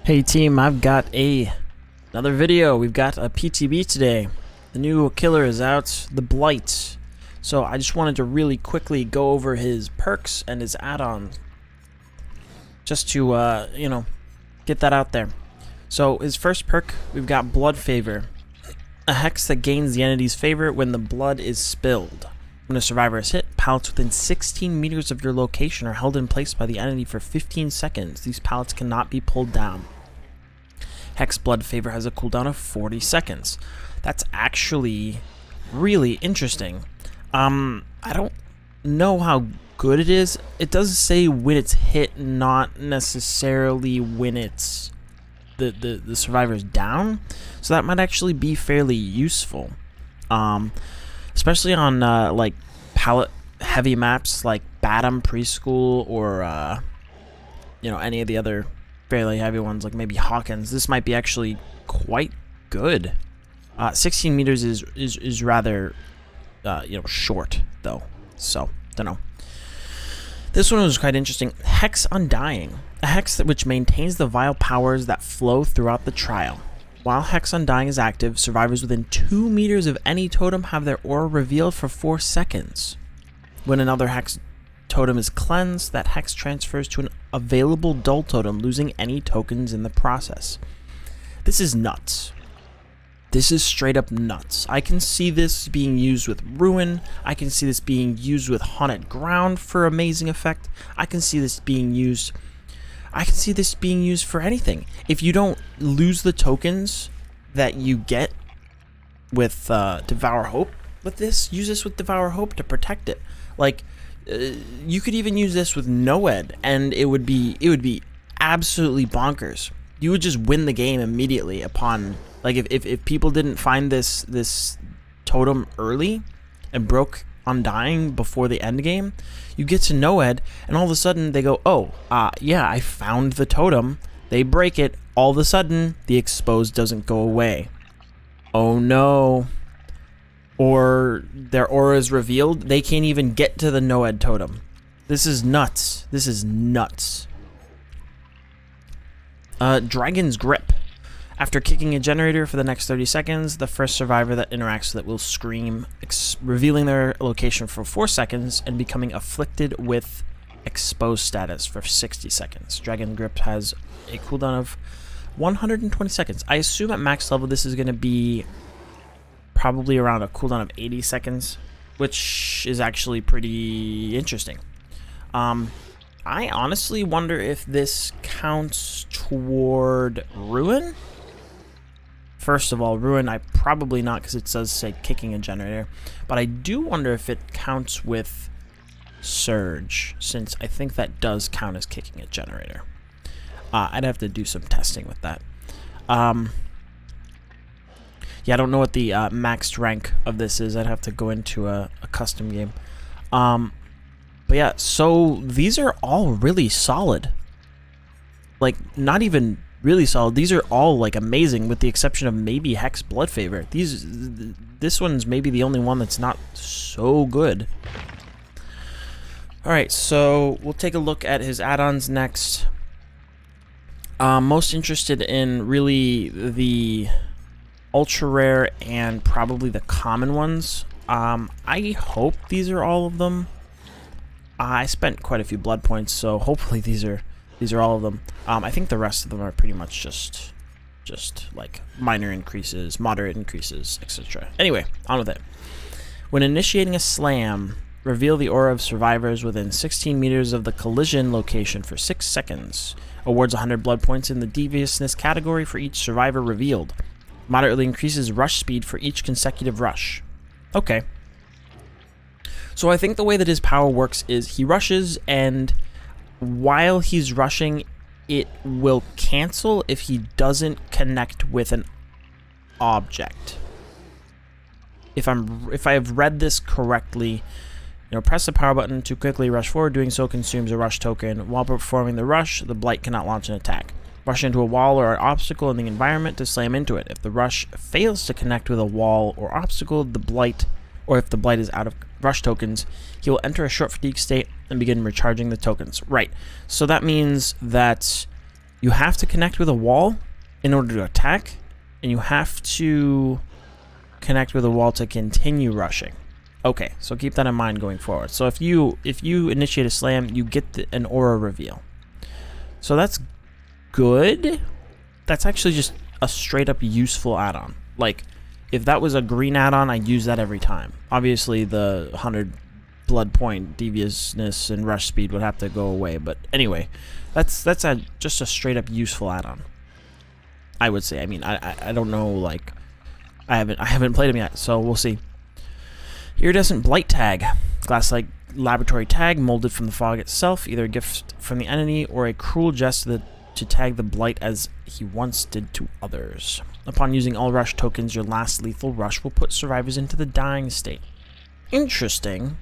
Hey team, I've got another video. We've got a PTB today. The new killer is out, the Blight. So I just wanted to really quickly go over his perks and his add-ons, just to get that out there. So his first perk, we've got Blood Favor, a hex that gains the entity's favor when the blood is spilled. When a survivor is hit, pallets within 16 meters of your location are held in place by the entity for 15 seconds. These pallets cannot be pulled down. Hex Blood Favor has a cooldown of 40 seconds. That's actually really interesting. I don't know how good it is. It does say when it's hit, not necessarily when it's the survivor's down. So that might actually be fairly useful. Especially on like pallet heavy maps like Batum Preschool or any of the other fairly heavy ones like maybe Hawkins. This might be actually quite good. 16 meters is rather short though, so don't know. This one was quite interesting. Hex Undying, a hex which maintains the vile powers that flow throughout the trial. While Hex Undying is active, survivors within 2 meters of any totem have their aura revealed for 4 seconds. When another Hex totem is cleansed, that Hex transfers to an available dull totem, losing any tokens in the process. This is nuts. This is straight up nuts. I can see this being used with Ruin. I can see this being used with Haunted Ground for amazing effect. I can see this being used for anything. If you don't lose the tokens that you get with Devour Hope with this, use this with Devour Hope to protect it. Like, you could even use this with Noed, and it would be absolutely bonkers. You would just win the game immediately upon, like, if people didn't find this totem early and broke Undying before the end game, you get to Noed, and all of a sudden they go, oh, yeah, I found the totem. They break it. All of a sudden, the exposed doesn't go away. Oh no. Or their aura is revealed. They can't even get to the Noed totem. This is nuts. This is nuts. Dragon's Grip. After kicking a generator for the next 30 seconds, the first survivor that interacts with it will scream, revealing their location for 4 seconds and becoming afflicted with exposed status for 60 seconds. Dragon Grip has a cooldown of 120 seconds. I assume at max level this is going to be probably around a cooldown of 80 seconds, which is actually pretty interesting. I honestly wonder if this counts toward Ruin. First of all, Ruin, I probably not, because it does say kicking a generator. But I do wonder if it counts with Surge, since I think that does count as kicking a generator. I'd have to do some testing with that. Yeah, I don't know what the maxed rank of this is. I'd have to go into a custom game. But yeah, so these are all really solid. Like, not even really solid. These are all like amazing, with the exception of maybe Hex Blood Favor. This one's maybe the only one that's not so good. Alright, so we'll take a look at his add-ons next. Most interested in really the ultra rare and probably the common ones. I hope these are all of them. I spent quite a few blood points, so hopefully these are all of them. I think the rest of them are pretty much just like minor increases, moderate increases, etc. Anyway, on with it. When initiating a slam, reveal the aura of survivors within 16 meters of the collision location for 6 seconds. Awards 100 blood points in the deviousness category for each survivor revealed. Moderately increases rush speed for each consecutive rush. Okay. So I think the way that his power works is he rushes, and while he's rushing, it will cancel if he doesn't connect with an object. If I have read this correctly, press the power button to quickly rush forward. Doing so consumes a rush token. While performing the rush, the Blight cannot launch an attack. Rush into a wall or an obstacle in the environment to slam into it. If the rush fails to connect with a wall or obstacle, if the Blight is out of rush tokens, he will enter a short fatigue state and begin recharging the tokens. Right. So that means that You have to connect with a wall in order to attack, and you have to connect with a wall to continue rushing. Okay, so keep that in mind going forward. So if you initiate a slam, you get an aura reveal. So that's good. That's actually just a straight up useful add-on. Like, if that was a green add-on, I'd use that every time. Obviously, the 100 blood point deviousness and rush speed would have to go away. But anyway, that's just a straight up useful add-on, I would say. I mean, I don't know, like, I haven't played them yet, so we'll see. Iridescent Blight tag, glass-like laboratory tag molded from the fog itself, either a gift from the enemy or a cruel jest to tag the Blight as he once did to others. Upon using all rush tokens, your last lethal rush will put survivors into the dying state. Interesting.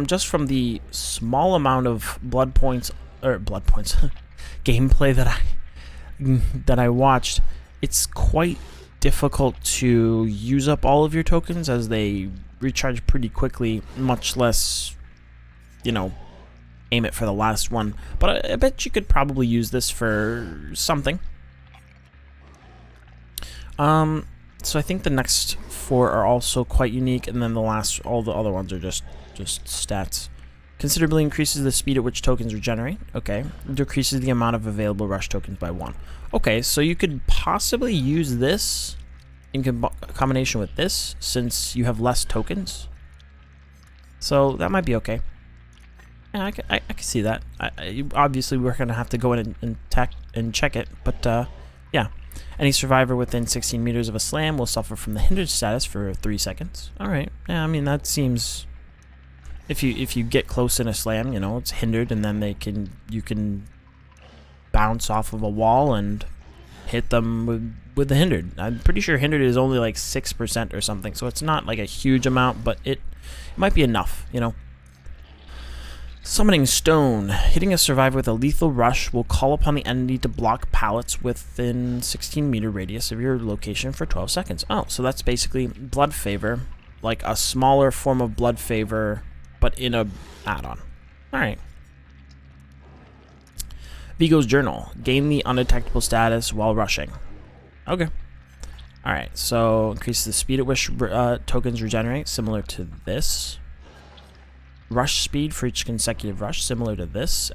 Just from the small amount of gameplay that I watched, it's quite difficult to use up all of your tokens as they recharge pretty quickly, much less, you know, aim it for the last one. But I bet you could probably use this for something. So I think the next 4 are also quite unique, and then all the other ones are just stats. Considerably increases the speed at which tokens regenerate. Okay. Decreases the amount of available rush tokens by 1. Okay, so you could possibly use this in combination with this, since you have less tokens. So that might be okay. Yeah, I can see that. Obviously, we're going to have to go in and check it, but yeah. Any survivor within 16 meters of a slam will suffer from the hindered status for 3 seconds. All right. Yeah, I mean, that seems... If you get close in a slam, you know, it's hindered, and then you can bounce off of a wall and hit them with the hindered. I'm pretty sure hindered is only like 6% or something, so it's not like a huge amount, but it might be enough, you know. Summoning Stone. Hitting a survivor with a lethal rush will call upon the entity to block pallets within 16-meter radius of your location for 12 seconds. Oh, so that's basically Blood Favor, like a smaller form of Blood Favor, but in a add-on. Alright. Vigo's Journal. Gain the undetectable status while rushing. Okay. Alright, so increase the speed at which tokens regenerate, similar to this. Rush speed for each consecutive rush, similar to this.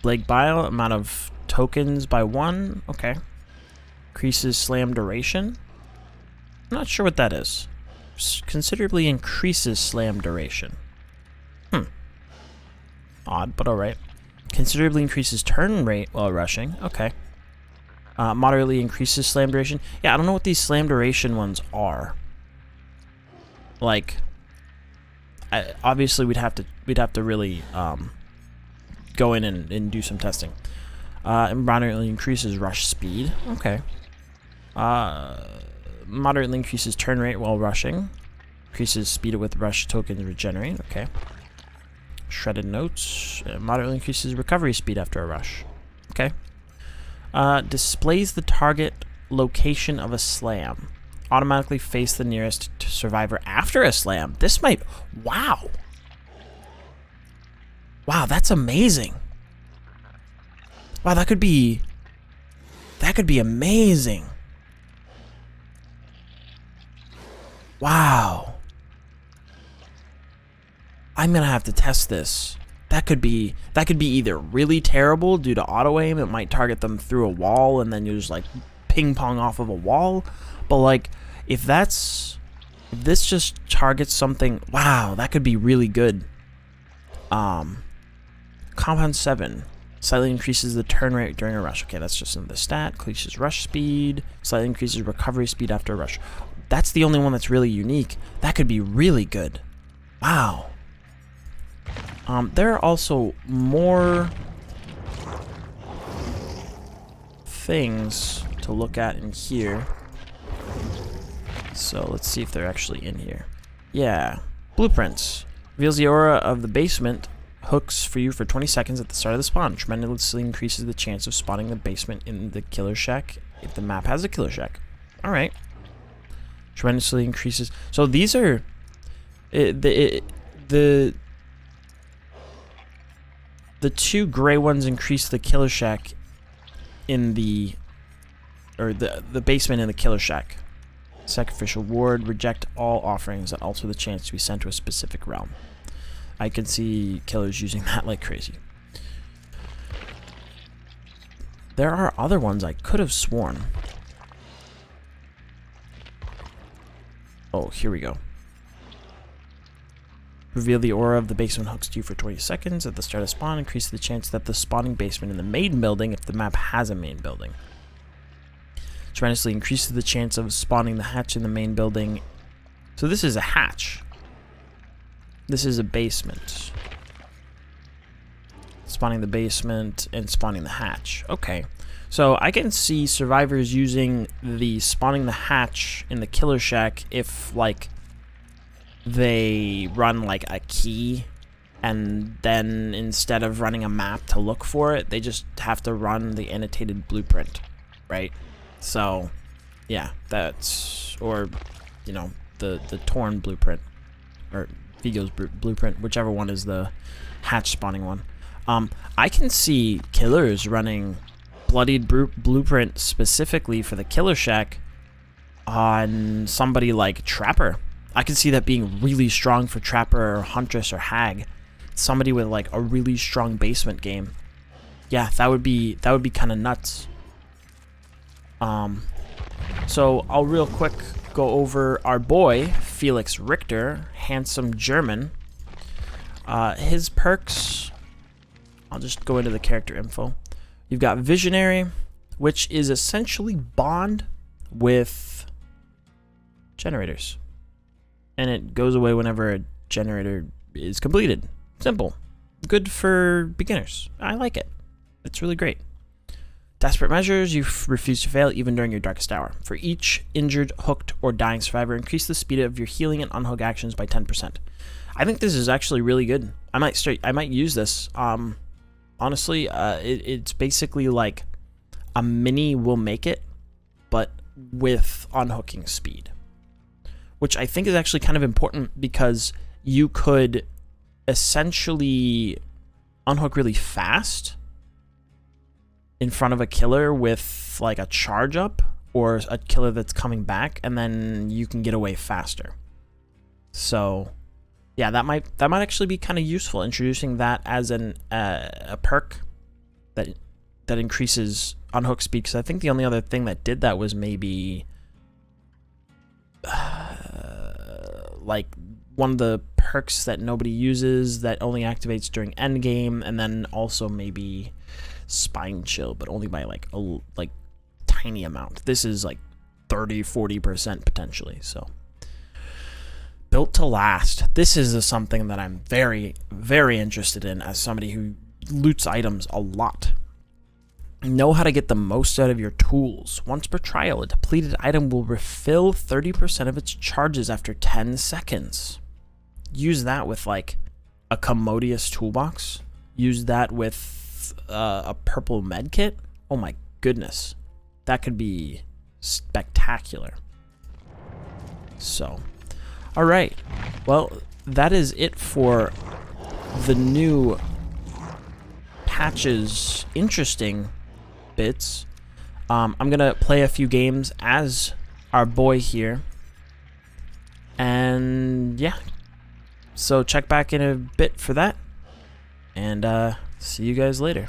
Plague Bile, amount of tokens by 1. Okay. Increases slam duration. I'm not sure what that is. Considerably increases slam duration. Odd, but alright. Considerably increases turn rate while rushing. Okay. Moderately increases slam duration. Yeah, I don't know what these slam duration ones are. Like, obviously we'd have to really go in and do some testing. And moderately increases rush speed. Okay. Moderately increases turn rate while rushing. Increases speed with rush tokens regenerate. Okay. Shredded Notes. Moderately increases recovery speed after a rush. Okay. Displays the target location of a slam. Automatically face the nearest survivor after a slam. This might... Wow. Wow, that's amazing. Wow, that could be amazing. Wow. I'm gonna have to test this. That could be either really terrible due to auto aim. It might target them through a wall and then you just like ping pong off of a wall. But like, if this just targets something, wow, that could be really good. Compound 7 slightly increases the turn rate during a rush. Okay, that's just another stat. Increases rush speed. Slightly increases recovery speed after a rush. That's the only one that's really unique. That could be really good. Wow. There are also more things to look at in here. So let's see if they're actually in here. Yeah. Blueprints. Reveals the aura of the basement. Hooks for you for 20 seconds at the start of the spawn. Tremendously increases the chance of spawning the basement in the killer shack if the map has a killer shack. Alright. Tremendously increases. So these are... The The two gray ones increase the killer shack in the basement in the killer shack. Sacrificial ward, reject all offerings that alter the chance to be sent to a specific realm. I can see killers using that like crazy. There are other ones I could have sworn. Oh, here we go. Reveal the aura of the basement hooks to you for 20 seconds. At the start of spawn, increase the chance that the spawning basement in the main building, if the map has a main building. Tremendously increases the chance of spawning the hatch in the main building. So this is a hatch. This is a basement. Spawning the basement and spawning the hatch. Okay. So I can see survivors using the spawning the hatch in the killer shack if, like, they run like a key, and then instead of running a map to look for it, they just have to run the annotated blueprint, right? So yeah, that's, or you know, the torn blueprint, or Vigo's blueprint, whichever one is the hatch spawning one. I can see killers running bloodied blueprint specifically for the killer shack on somebody like Trapper. I can see that being really strong for Trapper or Huntress or Hag. Somebody with like a really strong basement game. Yeah, that would be kind of nuts. So I'll real quick go over our boy Felix Richter, handsome German. His perks. I'll just go into the character info. You've got Visionary, which is essentially bond with generators. And it goes away whenever a generator is completed. Simple. Good for beginners. I like it. It's really great. Desperate measures. You refuse to fail even during your darkest hour. For each injured, hooked, or dying survivor, increase the speed of your healing and unhook actions by 10%. I think this is actually really good. I might use this. Honestly, it's basically like a mini will make it, but with unhooking speed. Which I think is actually kind of important because you could essentially unhook really fast in front of a killer with like a charge up or a killer that's coming back, and then you can get away faster. So yeah, that might actually be kind of useful, introducing that as a perk that increases unhook speed, because I think the only other thing that did that was maybe like one of the perks that nobody uses that only activates during endgame, and then also maybe Spine Chill, but only by like a tiny amount. This is like 30-40% potentially. So built to last. This is something that I'm very, very interested in as somebody who loots items a lot. Know how to get the most out of your tools. Once per trial, a depleted item will refill 30% of its charges after 10 seconds. Use that with like a commodious toolbox. Use that with a purple med kit. Oh my goodness. That could be spectacular. So, all right. Well, that is it for the new patch's interesting bits. I'm gonna play a few games as our boy here, and yeah, so check back in a bit for that, and see you guys later.